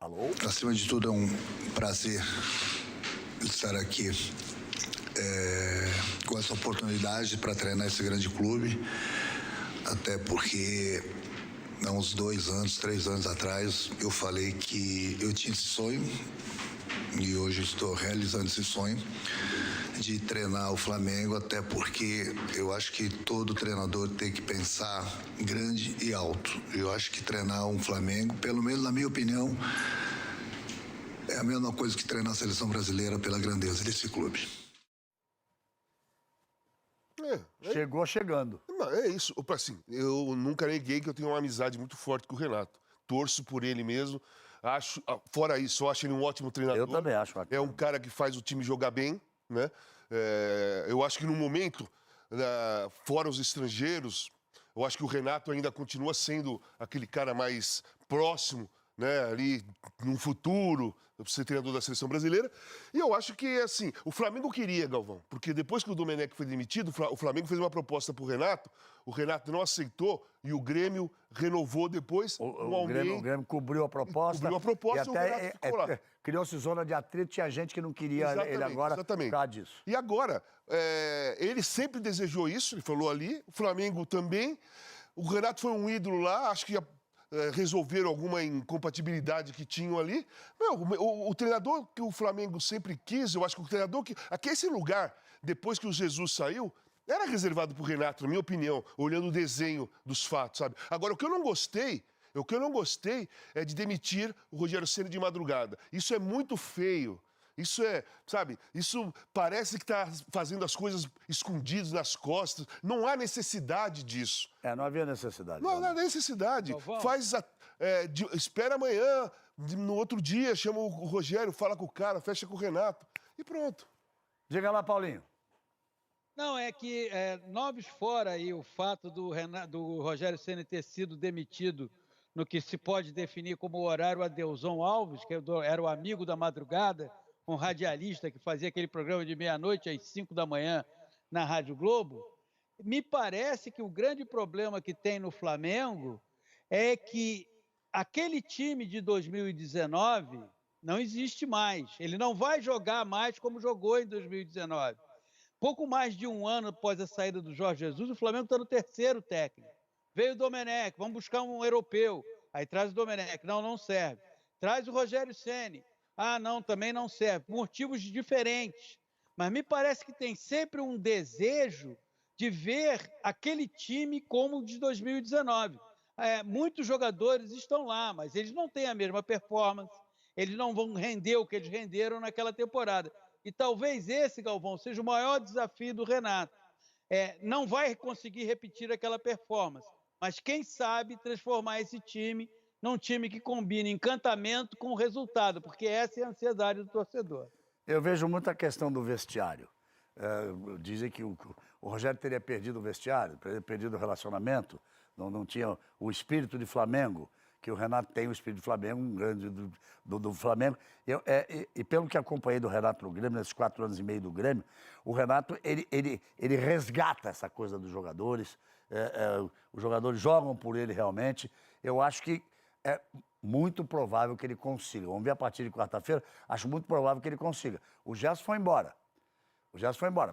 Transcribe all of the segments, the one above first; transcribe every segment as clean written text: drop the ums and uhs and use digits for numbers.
Alô? Acima de tudo, é um prazer estar aqui com essa oportunidade para treinar esse grande clube, até porque há uns 2 anos, 3 anos atrás, eu falei que eu tinha esse sonho e hoje estou realizando esse sonho de treinar o Flamengo, até porque eu acho que todo treinador tem que pensar grande e alto. Eu acho que treinar um Flamengo, pelo menos na minha opinião, é a mesma coisa que treinar a seleção brasileira pela grandeza desse clube. Chegou chegando. Não, é isso. Assim, eu nunca neguei que eu tenho uma amizade muito forte com o Renato. Torço por ele mesmo. Acho, fora isso, eu acho ele um ótimo treinador. Eu também acho. É um cara que faz o time jogar bem, né? Eu acho que no momento, fora os estrangeiros, eu acho que o Renato ainda continua sendo aquele cara mais próximo, né, ali no futuro, ser treinador da seleção brasileira. E eu acho que, assim, o Flamengo queria, Galvão, porque depois que o Domenech foi demitido, o Flamengo fez uma proposta pro Renato, o Renato não aceitou e o Grêmio renovou depois. O Grêmio cobriu a proposta. Cobriu a proposta e e o Renato ficou lá. Criou-se zona de atrito, tinha gente que não queria ele agora por causa disso. E agora, ele sempre desejou isso, ele falou ali, o Flamengo também. O Renato foi um ídolo lá, acho que resolveram alguma incompatibilidade que tinham ali. O treinador que o Flamengo sempre quis, eu acho que o treinador que esse lugar, depois que o Jesus saiu, era reservado para o Renato, na minha opinião, olhando o desenho dos fatos, sabe? Agora, o que eu não gostei é de demitir o Rogério Ceni de madrugada. Isso é muito feio. Isso isso parece que está fazendo as coisas escondidas nas costas. Não há necessidade disso. Não havia necessidade. Não há necessidade. Espera amanhã, no outro dia, chama o Rogério, fala com o cara, fecha com o Renato e pronto. Diga lá, Paulinho. Não, é que noves fora aí o fato do Rogério Ceni ter sido demitido no que se pode definir como o horário Adeuzão Alves, que era o amigo da madrugada, um radialista que fazia aquele programa de meia-noite às 5 da manhã na Rádio Globo. Me parece que o grande problema que tem no Flamengo é que aquele time de 2019 não existe mais. Ele não vai jogar mais como jogou em 2019. Pouco mais de um ano após a saída do Jorge Jesus, o Flamengo está no 3º técnico. Veio o Domenech, vamos buscar um europeu. Aí traz o Domenech, não serve. Traz o Rogério Ceni. Não, também não serve. Por motivos diferentes. Mas me parece que tem sempre um desejo de ver aquele time como o de 2019. Muitos jogadores estão lá, mas eles não têm a mesma performance. Eles não vão render o que eles renderam naquela temporada. E talvez esse, Galvão, seja o maior desafio do Renato. Não vai conseguir repetir aquela performance, mas quem sabe transformar esse time num time que combine encantamento com o resultado, porque essa é a ansiedade do torcedor. Eu vejo muita questão do vestiário. Dizem que o Rogério teria perdido o vestiário, teria perdido o relacionamento, não tinha o espírito de Flamengo, que o Renato tem o espírito do Flamengo, um grande do Flamengo. E pelo que acompanhei do Renato no Grêmio, nesses 4 anos e meio do Grêmio, o Renato, ele resgata essa coisa dos jogadores, os jogadores jogam por ele realmente. Eu acho que é muito provável que ele consiga. Vamos ver a partir de quarta-feira, acho muito provável que ele consiga. O Gerson foi embora,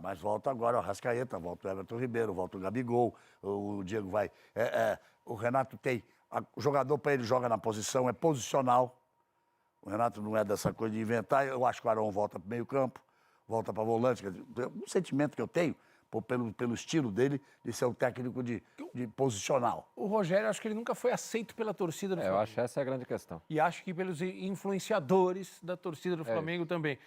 mas volta agora o Arrascaeta, volta o Everton Ribeiro, volta o Gabigol, o Diego vai... o Renato tem... O jogador para ele joga na posição, é posicional. O Renato não é dessa coisa de inventar. Eu acho que o Arão volta para o meio campo, volta para volante. Um sentimento que eu tenho, pelo estilo dele, de ser um técnico de posicional. O Rogério, acho que ele nunca foi aceito pela torcida do Flamengo. Eu acho que essa é a grande questão. E acho que pelos influenciadores da torcida do Flamengo também.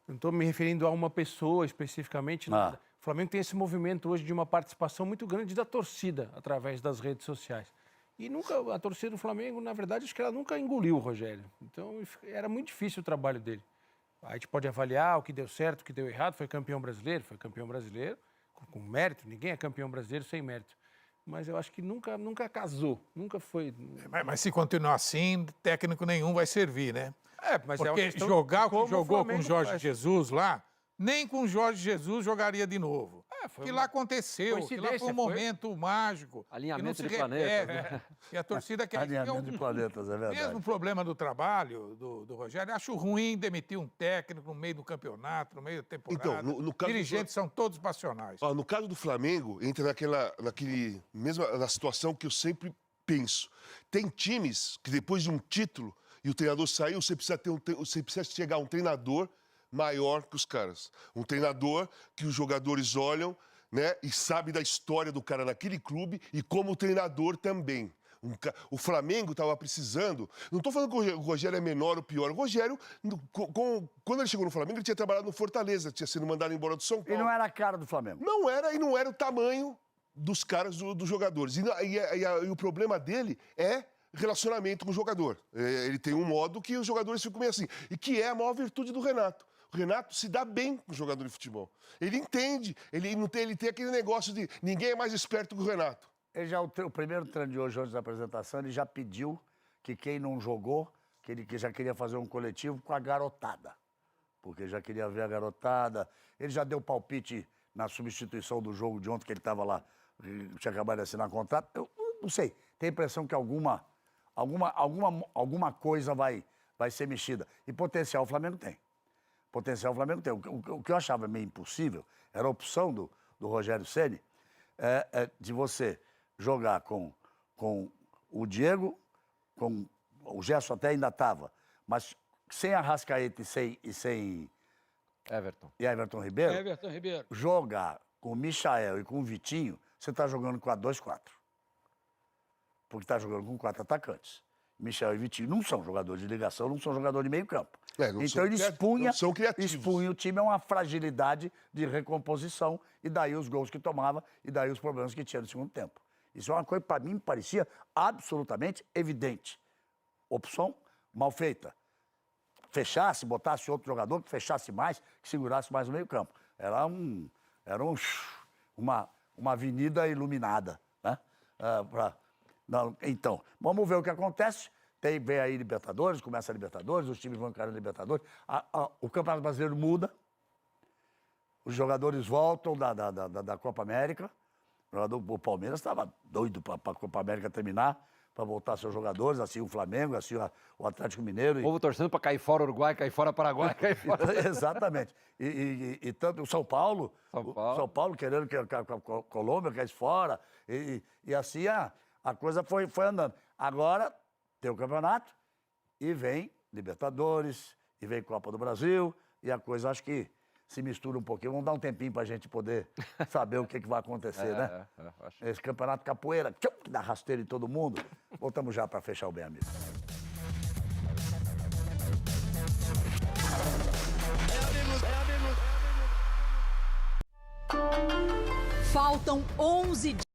Não estou me referindo a uma pessoa especificamente. Nada. O Flamengo tem esse movimento hoje de uma participação muito grande da torcida através das redes sociais. E a torcida do Flamengo, na verdade, acho que ela nunca engoliu o Rogério. Então, era muito difícil o trabalho dele. A gente pode avaliar o que deu certo, o que deu errado. Foi campeão brasileiro com mérito. Ninguém é campeão brasileiro sem mérito. Mas eu acho que nunca casou, nunca foi... Mas se continuar assim, técnico nenhum vai servir, né? Mas porque jogar o que jogou com o Jorge Jesus lá, nem com o Jorge Jesus jogaria de novo. Que lá aconteceu, que lá foi coincidência, um momento mágico. que não Alinhamento se de re- planetas, né? E a torcida quer... Alinhamento de planetas, é verdade. Mesmo problema do trabalho do Rogério, acho ruim demitir um técnico no meio do campeonato, no meio da temporada. Então, no caso do- Dirigentes são todos passionais. Ó, no caso do Flamengo, entra na situação que eu sempre penso. Tem times que depois de um título e o treinador saiu, você precisa chegar a um treinador maior que os caras. Um treinador que os jogadores olham, né, e sabe da história do cara naquele clube e como treinador também. O Flamengo estava precisando... Não estou falando que o Rogério é menor ou pior. O Rogério, quando ele chegou no Flamengo, ele tinha trabalhado no Fortaleza, tinha sido mandado embora do São E Paulo. não era a cara do Flamengo. Não era, e não era o tamanho dos caras, dos jogadores. E o problema dele é relacionamento com o jogador. Ele tem um modo que os jogadores ficam meio assim. E que é a maior virtude do Renato. O Renato se dá bem com o jogador de futebol. Ele entende, ele tem aquele negócio de ninguém é mais esperto que o Renato. O primeiro treino de hoje, antes da apresentação, ele já pediu que quem não jogou, que já queria fazer um coletivo com a garotada. Porque já queria ver a garotada. Ele já deu palpite na substituição do jogo de ontem, que ele estava lá, tinha acabado de assinar contrato. Eu não sei, tenho a impressão que alguma coisa vai ser mexida. E potencial o Flamengo tem. Potencial o Flamengo tem. O que eu achava meio impossível era a opção do Rogério Ceni de você jogar com o Diego, com o Gerson até ainda estava, mas sem Arrascaeta e sem Everton Ribeiro, Everton Ribeiro. jogar com o Michael e com o Vitinho, você está jogando 4-2-4. Porque está jogando com 4 atacantes. Michael e Vitinho não são jogadores de ligação, não são jogadores de meio campo. Então ele expunha o time a uma fragilidade de recomposição e daí os gols que tomava e daí os problemas que tinha no segundo tempo. Isso é uma coisa que para mim me parecia absolutamente evidente. Opção mal feita. Fechasse, botasse outro jogador que fechasse mais, que segurasse mais o meio campo. Era uma avenida iluminada, né? Então, vamos ver o que acontece. Vem aí Libertadores, começa a Libertadores, os times vão encarar a Libertadores. O Campeonato Brasileiro muda, os jogadores voltam da Copa América. O Palmeiras estava doido para a Copa América terminar, para voltar seus jogadores, assim o Flamengo, assim o Atlético Mineiro. O povo torcendo para cair fora Uruguai, cair fora Paraguai, cair fora... Exatamente. E tanto o São Paulo querendo que a Colômbia caísse fora. E assim a coisa foi andando. Agora tem o campeonato e vem Libertadores, e vem Copa do Brasil, e a coisa acho que se mistura um pouquinho. Vamos dar um tempinho para a gente poder saber o que vai acontecer, né? Acho. Esse campeonato capoeira, que dá rasteira em todo mundo. Voltamos já para fechar o Bem Amigo. Faltam 11 dias.